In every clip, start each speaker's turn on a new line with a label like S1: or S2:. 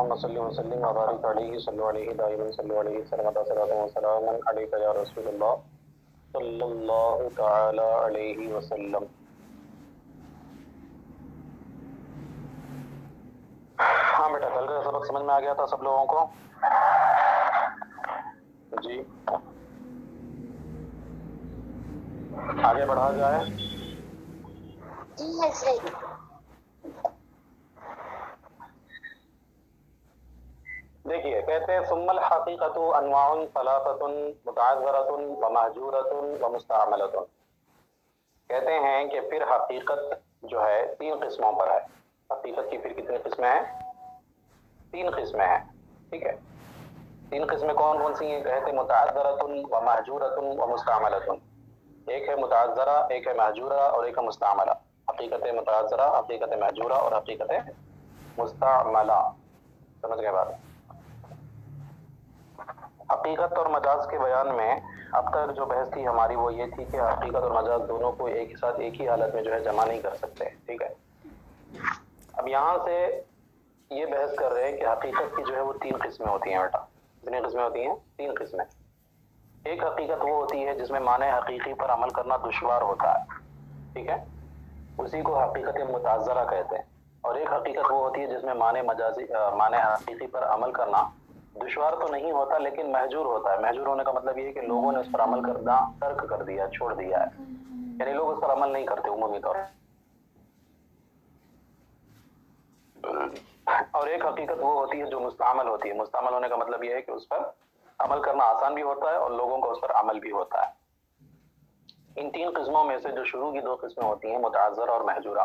S1: अल्लाहुम्मा सल्लि व सल्लिम व बारिक अलैहि सल्लु अलैहि दाइमन सल्लु अलैहि सलातु व सलामन अलैका या रसूलल्लाह सल्लल्लाहु तआला अलैहि वसल्लम। हाँ बेटा, कल का सबक समझ में आ गया था सब लोगों को? जी, आगे बढ़ा जाए। देखिए, कहते हैं सुम्मल हकीकतु अनवाउन सलासतुन मुतअज़्ज़रतुन व महजूरतुन व मुस्तअमलतुन। कहते हैं कि फिर हकीकत जो है तीन किस्मों पर है। हकीकत की फिर कितनी किस्में हैं? तीन किस्में हैं। ठीक है, तीन किस्में कौन कौन सी हैं? कहते हैं मुतअज़्ज़रतुन व महजूरतुन व मुस्तअमलतुन। एक है मुतअज़्ज़रा, एक है महजूरा और एक है मुस्तअमला। हकीकत मुतअज़्ज़रा, हकीकत महजूरा और हकीकत मुस्तअमला। समझ गए बात? हकीकत और मजाज के बयान में अब तक जो बहस थी हमारी वो ये थी कि हकीकत और मजाज दोनों को एक ही साथ एक ही हालत में जो है जमा नहीं कर सकते। ठीक है, अब यहाँ से ये बहस कर रहे हैं कि हकीकत की जो है वो तीन किस्में होती हैं बेटा। कितनी किस्में होती हैं? तीन किस्में। एक हकीकत वो होती है जिसमें माने हकीकी पर अमल करना दुश्वार होता है। ठीक है, उसी को हकीकत मुताज़रा कहते हैं। और एक हकीकत वो होती है जिसमें माने हकीकी पर अमल करना दुश्वार तो नहीं होता लेकिन महजूर होता है। महजूर होने का मतलब ये है कि लोगों ने उस पर अमल करना तर्क कर दिया, छोड़ दिया है, यानी लोग उस पर अमल नहीं करते उमूमी तौर पर। और एक हकीकत वो होती है जो मुस्तअमल होती है। मुस्तअमल होने का मतलब ये है कि उस पर अमल करना आसान भी होता है और लोगों का उस पर अमल भी होता है। इन तीन किस्मों में से जो शुरू की दो किस्में होती हैं मुतअज़्ज़र और महजूरा,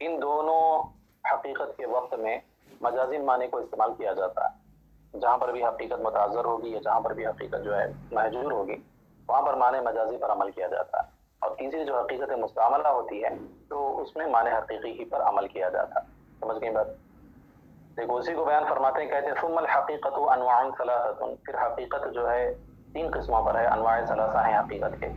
S1: इन दोनों हकीकत के वक्त में मजाजी माने को इस्तेमाल किया जाता है। जहाँ पर भी हकीकत मुतअज़्ज़र होगी या जहाँ पर भी हकीकत जो है महजूर होगी वहाँ पर माने मजाजी पर अमल किया जाता है। और तीसरी जो हकीकत मुस्तअमला होती है तो उसमें माने हकीकी ही पर अमल किया जाता है। समझ गई बात? देखो, उसी को बयान फरमाते हैं, कहते हैं सुम्मल हकीकतु अनवाउन सलासतुन। फिर हकीकत जो है तीन किस्मों पर है। अनवाए सलासा है हकीकत के,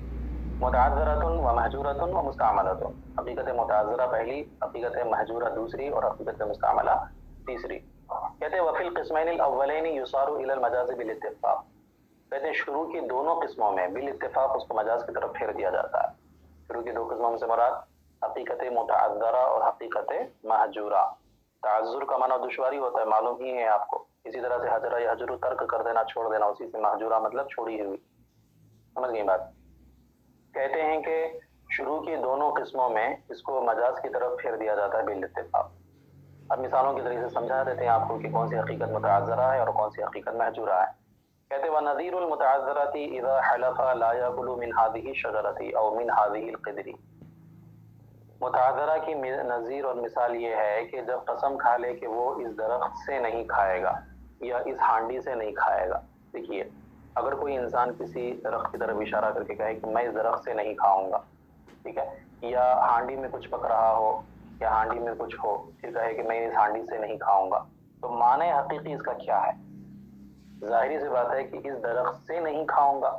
S1: मुतअज़्ज़रतुन व महजूरतुन व मुस्तअमलतुन। हकीकत मुतअज़्ज़रा पहली, हकीकत महजूरा दूसरी और हकीकत मुस्तअमला तीसरी। कहते हैं वफिल क़िस्मैनिल अव्वलैनि युसारु इलल मजाज़ि बिल इत्तिफ़ाक़। कहते हैं शुरू की दोनों किस्मों में बिल इत्तिफ़ाक़ उसको मजाज की तरफ फेर दिया जाता है। शुरू की दो किस्मों में से मुराद हकीकत मुतअज़्ज़रा और हकीकत महजूरा। तअज़्ज़ुर का माना दुश्वारी होता है, मालूम ही है आपको। इसी तरह से हजरा यहजुरु तर्क कर देना, छोड़ देना, उसी से महजूरा मतलब छोड़ी हुई। समझ गई बात? कहते हैं कि शुरू की दोनों किस्मों में इसको मजाज की तरफ फेर दिया जाता है बिल इत्तिफ़ाक़। अब मिसालों के जरिए से समझा देते हैं आपको कि कौन सी हकीकत मुतअज़्ज़रा है और कौन सी हकीकत महजूरा है। कहते हैं वनज़ीरुल मुतअज़्ज़रति इज़ा हलफ़ा ला याकुलु मिन हाज़िही शजरति औ मिन हाज़िहिल क़िदरी। मुतअज़्ज़रा की नज़ीर और मिसाल ये है कि जब कसम खा ले कि वो इस दरख्त से नहीं खाएगा या इस हांडी से नहीं खाएगा। देखिए, अगर कोई इंसान किसी दरख्त की तरफ इशारा करके कहे कि मैं इस दरख्त से नहीं खाऊंगा, ठीक है, या हांडी में कुछ पक रहा हो या हांडी में कुछ हो, फिर कहे कि मैं इस हांडी से नहीं खाऊंगा, तो माने हकीकी इसका क्या है? जाहिर सी बात है कि इस दरख्त से नहीं खाऊंगा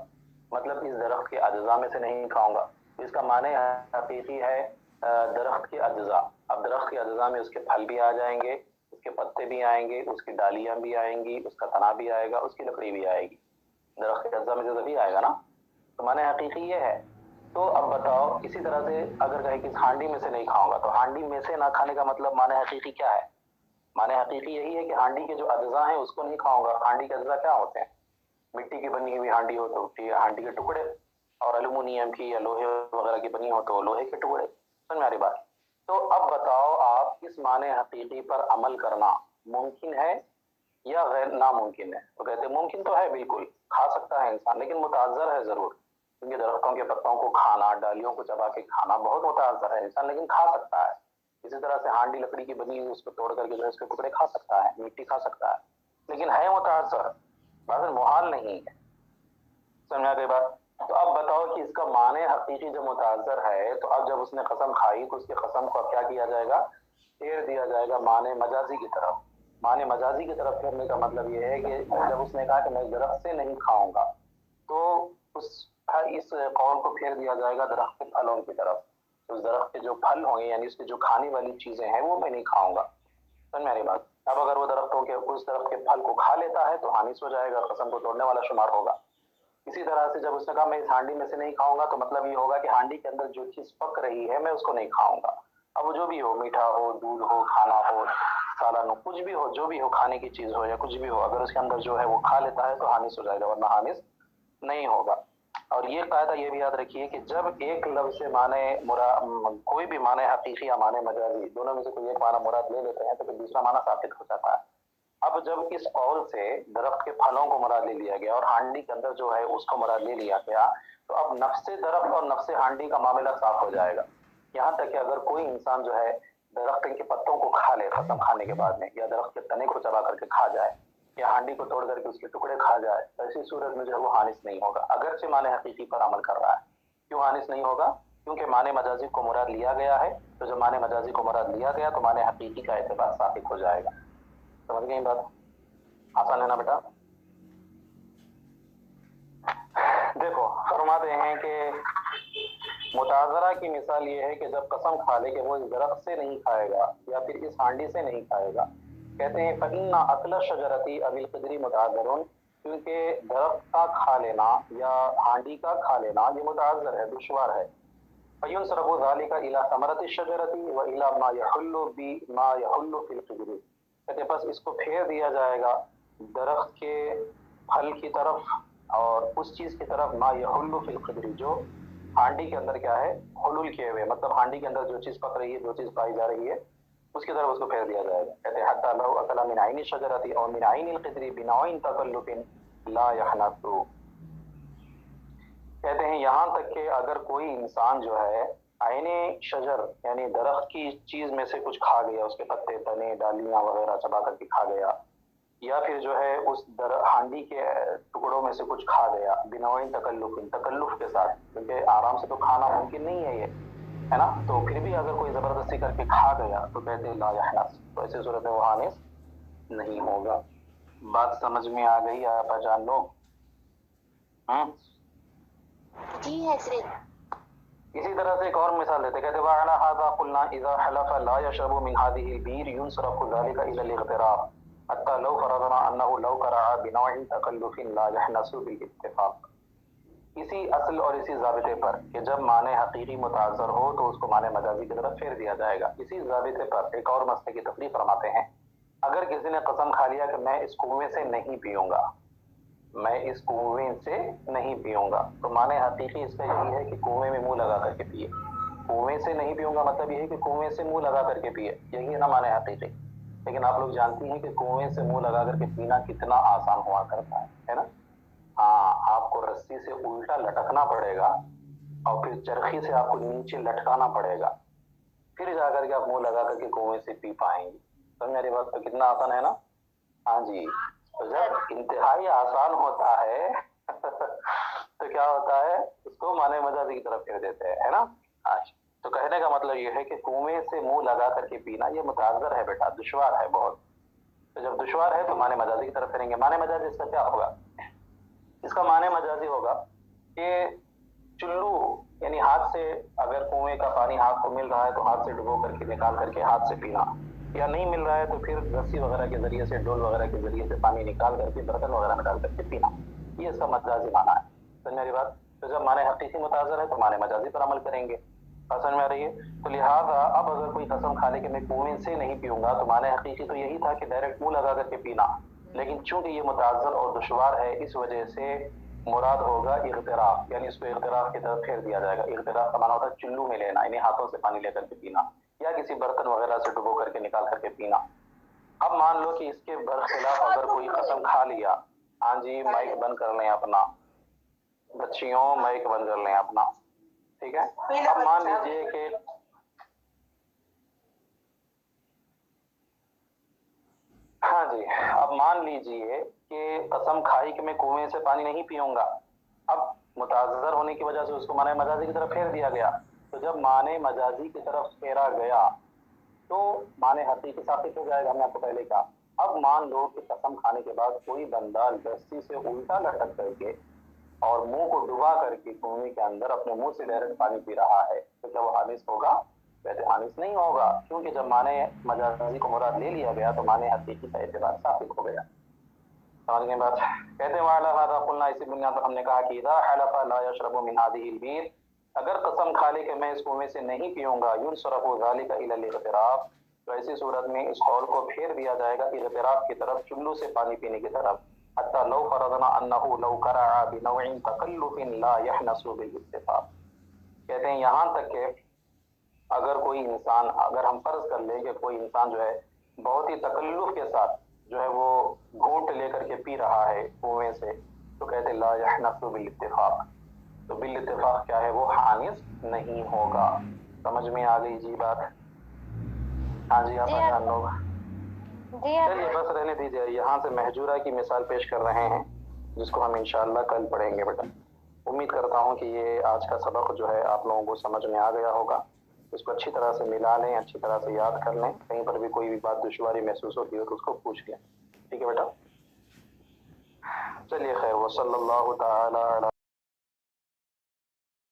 S1: मतलब इस दरख्त के अज्जा में से नहीं खाऊंगा। इसका माने हकीकी है दरख्त के अज्जा। अब दरख्त के अज्जा में उसके फल भी आ जाएंगे, उसके पत्ते भी आएंगे, उसकी डालियां भी आएंगी, उसका तना भी आएगा, उसकी लकड़ी भी आएगी। दरख्त के अज्जा में से तभी आएगा ना, तो माने हकीकी ये है। तो अब बताओ, इसी तरह से अगर कहे कि इस हांडी में से नहीं खाऊंगा, तो हांडी में से ना खाने का मतलब माने हकीकी क्या है? माने हकीकी यही है कि हांडी के जो अज्जा हैं उसको नहीं खाऊंगा। हांडी के अज्जा क्या होते हैं? मिट्टी की बनी हुई हांडी हो तो हांडी के टुकड़े, और एल्युमिनियम की या लोहे वगैरह की बनी हो तो लोहे के टुकड़े। समझ में आ रही बात? तो अब बताओ, आप इस माने हकीकी पर अमल करना मुमकिन है या गैर नामुमकिन है? तो कहते हैं मुमकिन तो है, बिल्कुल खा सकता है इंसान, लेकिन मुतअज़्ज़र है जरूर। क्योंकि दरख्तों के पत्तों को खाना, डालियों को चबा के खाना बहुत मुतअज़्ज़र है इंसान, लेकिन खा सकता है। इसी तरह से हांडी लकड़ी की बनी हुई उसको तोड़ करके जो है उसके टुकड़े खा सकता है, मिट्टी खा सकता है, लेकिन है मुतअज़्ज़र, बात मुहाल नहीं है। समझ आ गई बात? तो अब बताओ कि इसका माने हकीकी जब मुतअज़्ज़र है, तो अब जब उसने कसम खाई तो उसकी कसम को अब क्या किया जाएगा? फेर दिया जाएगा माने मजाजी की तरफ। माने मजाजी की तरफ फेरने का मतलब ये है कि जब उसने कहा कि मैं दरख्त से नहीं खाऊंगा, तो इस कौल को फेर दिया जाएगा दरख्त के फलों की तरफ। तो उस दरख्त के जो फल होंगे यानी उसके जो खाने वाली चीजें हैं वो मैं नहीं खाऊंगा। समझ में आ रही बात। अब अगर वो दरख्तों के उस दरख्त के फल को खा लेता है तो हानिस हो जाएगा, कसम को तोड़ने वाला शुमार होगा। इसी तरह से जब उसने कहा मैं इस हांडी में से नहीं खाऊंगा, तो मतलब ये होगा कि हांडी के अंदर जो चीज पक रही है मैं उसको नहीं खाऊंगा। अब वो जो भी हो, मीठा हो, दूध हो, खाना हो, सालन हो, कुछ भी हो, जो भी हो, खाने की चीज हो या कुछ भी हो, अगर उसके अंदर जो है वो खा लेता है तो हानिस हो जाएगा, वरना हानिस नहीं होगा। और ये कायदा ये भी याद रखिए कि जब एक लफ्ज से माने कोई भी माने हकीकी या माने मजाजी, दोनों में से कोई एक माना मुराद ले लेते हैं तो फिर दूसरा माना साबित हो जाता है। अब जब इस कौल से दरख्त के फलों को मुराद ले लिया गया और हांडी के अंदर जो है उसको मुराद ले लिया गया, तो अब नफ्से दरख्त और नफ्से हांडी का मामला साफ हो जाएगा। यहाँ तक कि अगर कोई इंसान जो है दरख्त के पत्तों को खा ले कसम खाने के बाद में, या दरख्त के तने को चबा करके खा जाए, या हांडी को तोड़ करके उसके टुकड़े खा जाए, तो ऐसी सूरत में जो है वो हानिस नहीं होगा, अगरचे माने हकीकी पर अमल कर रहा है। क्यों हानिस नहीं होगा? क्योंकि माने मजाजी को मुराद लिया गया है, तो जब माने मजाजी को मुराद लिया गया तो माने हकीकी का एतबार साबित हो जाएगा। समझ गए बात? आसान है ना बेटा? देखो फरमाते हैं कि मुताजरा की मिसाल ये है कि जब कसम खा ले कि वो इस दरख्त से नहीं खाएगा या फिर इस हांडी से नहीं खाएगा, कहते हैं फइन्ना अकल शजरती अबिल क़दरी मुताज़रुन, क्योंकि दरख्त का खा लेना या हांडी का खा लेना ये मुताज़र है, दुश्वार है। फयुनसरफु ज़ालिका इला समरति शजरती व इला मा यहुल्लु बि मा यहुल्लु फिल क़दरी, कहते बस इसको फेर दिया जाएगा दरख्त के फल की तरफ और उस चीज की तरफ मा यहुल्लु फिल क़दरी, जो हांडी के अंदर क्या है, हुलूल किए हुए, मतलब हांडी के अंदर जो चीज पक रही है, जो चीज पाई जा रही है, उसकी तरफ उसको फेर दिया जाएगा। कहते हैं हत्ता लौ अकला मिन आइनि शजरती और मिन आइनिल क़दरी बिनौइन तकल्लुफिन ला यहनसु, कहते हैं यहाँ तक कि अगर कोई इंसान जो है आइने शजर यानी दरख्त की चीज में से कुछ खा गया, उसके पत्ते, तने, डालियां वगैरह चबा करके खा गया, या फिर जो है उस हांडी के टुकड़ों में से कुछ खा गया, बिनौइन तकल्लुफ के साथ, क्योंकि आराम से तो खाना मुमकिन नहीं है ये, है ना, तो फिर भी अगर कोई जबरदस्ती करके खा गया तो कहते हैं ला यहनस, तो ऐसी सूरत में वो हानिस नहीं होगा। बात समझ में आ गई आप जान लोग?
S2: जी है सर।
S1: इसी तरह से एक और मिसाल देते, कहते वाला हाजा कुलना इजा हलफ ला यशरबु मिन हादिहिल बीर युनसरफु ज़ालिका इला लिग़तिराफ हत्ता लौ फरदना अन्नहु लौ कराअ बिनौइन तकल्लुफिन ला यहनसु बिल इत्तिफाक। इसी असल और इसी ज़ाबिते पर कि जब माने हकीकी मुताज़र हो तो उसको माने मजाजी की तरफ फेर दिया जाएगा। इसी ज़ाबिते पर एक और मसले की तफरीक फरमाते हैं, अगर किसी ने कसम खा लिया कि मैं इस कुएं से नहीं पीऊंगा, मैं इस कुएं से नहीं पीऊंगा, तो माने हकीकी इसका यही है कि कुएं में मुंह लगा करके पिए। कुएं से नहीं पीऊंगा मतलब यही कि कुएं से मुंह लगा करके पिए, यही है ना माने हकीकी। लेकिन आप लोग जानती हैं कि कुएं से मुंह लगा करके पीना कितना आसान हुआ करता है ना? हाँ, आपको रस्सी से उल्टा लटकना पड़ेगा और फिर चरखी से आपको नीचे लटकाना पड़ेगा, फिर जाकर के आप मुंह लगा करके कुएं से पी पाएंगे। तो मेरी बात तो कितना आसान है ना? हाँ जी। तो जब इंतहाई आसान होता है तो क्या होता है, उसको माने मजाजी की तरफ फेर देते हैं, है ना? अच्छा, तो कहने का मतलब ये है कि कुएं से मुंह लगा करके पीना ये मुताज़र है बेटा, दुश्वार है बहुत। तो जब दुश्वार है तो माने मजाजी की तरफ फेरेंगे। माने मजाजी इसका क्या होगा? इसका माने मजाजी होगा कि चुल्लू यानी हाथ से, अगर कुएं का पानी हाथ को मिल रहा है तो हाथ से डुबो करके निकाल करके हाथ से पीना, या नहीं मिल रहा है तो फिर रस्सी वगैरह के जरिए से, डोल वगैरह के जरिए से पानी निकाल करके बर्तन वगैरह में डाल करके पीना, ये इसका मजाजी माना है। समझ मेरी बात? तो जब माने हकीकी मुताज़र है तो माने मजाजी पर अमल करेंगे। समझ में आ रही है? तो लिहाजा अब अगर कोई कसम खा ले कि मैं कुएं से नहीं पीऊंगा, तो माने हकीकी तो यही था कि डायरेक्ट मुंह लगा करके पीना, लेकिन चूंकि ये मुताज़र और दुश्वार है इस वजह से मुराद होगा इग़्तिराफ़, यानी इसको इग़्तिराफ़ की तरफ फेर दिया जाएगा। इग़्तिराफ़ का माना होता है चुल्लू में लेना, यानी हाथों से पानी लेकर के पीना, या किसी बर्तन वगैरह से डुबो करके निकाल करके पीना। अब मान लो कि इसके बरखिलाफ अगर कोई कसम खा लिया, हाँ जी माइक बंद कर लें अपना, बच्चियों माइक बंद कर लें अपना, ठीक है? अब मान लीजिए कि हाँ जी, अब मान लीजिए कि कसम खाई कि मैं कुएं से पानी नहीं पीऊंगा, अब मुताज़र होने की वजह से उसको माने मजाजी की तरफ फेर दिया गया। तो जब माने मजाजी की तरफ फेरा गया तो माने हकीकी साबित हो जाएगा, हमने आपको पहले कहा। अब मान लो कि कसम खाने के बाद कोई बंदा रस्सी से उल्टा लटक करके और मुंह को डुबा करके कुएं के अंदर अपने मुंह से डायरेक्ट पानी पी रहा है, तो क्या वो हानिस होगा? کہتے حانس نہیں ہوگا، کیونکہ جب معنی مجازی کو مراد لے لیا گیا تو معنی حقیقی کا اعتبار ثابت ہو گیا. سمجھ گئے بات؟ کہتے ہیں وعلی ھذا قلنا، اسی بنیاد پر ہم نے کہا کہ اذا حلف لا یشرب من هذه البیر، اگر قسم کھا لے کہ میں اس کنویں سے نہیں پیوں گا، ينصرف ذلك الى الاغتراف، تو ایسی صورت میں اس قول کو پھیر دیا جائے گا اغتراف کی طرف، چلو سے پانی پینے کی طرف. حتى لو فرضنا انه لو قرع بنوع تکلف لا يحنس بالاتفاق، کہتے ہیں یہاں تک کہ اگر کوئی انسان، اگر ہم فرض کر لیں کہ کوئی انسان جو ہے بہت ہی تکلف کے ساتھ جو ہے وہ گھونٹ لے کر کے پی رہا ہے کنویں سے، تو کہتے لا يحنس بالاتفاق، تو بالاتفاق کیا ہے، وہ حانس نہیں ہوگا. سمجھ میں آ گئی جی بات؟ ہاں جی آپ جان لوگ. چلیے بس رہنے دیجیے، یہاں سے محجورہ کی مثال پیش کر رہے ہیں جس کو ہم انشاءاللہ کل پڑھیں گے بیٹا. امید کرتا ہوں کہ یہ آج کا سبق جو ہے آپ لوگوں کو سمجھ میں آ گیا ہوگا. اس کو اچھی طرح سے ملا لیں، اچھی طرح سے یاد کر لیں، کہیں پر بھی کوئی بھی بات دشواری محسوس ہوتی ہو تو اس کو پوچھ لیں. ٹھیک ہے بیٹا؟ چلیے خیر، وصلی اللہ تعالی علی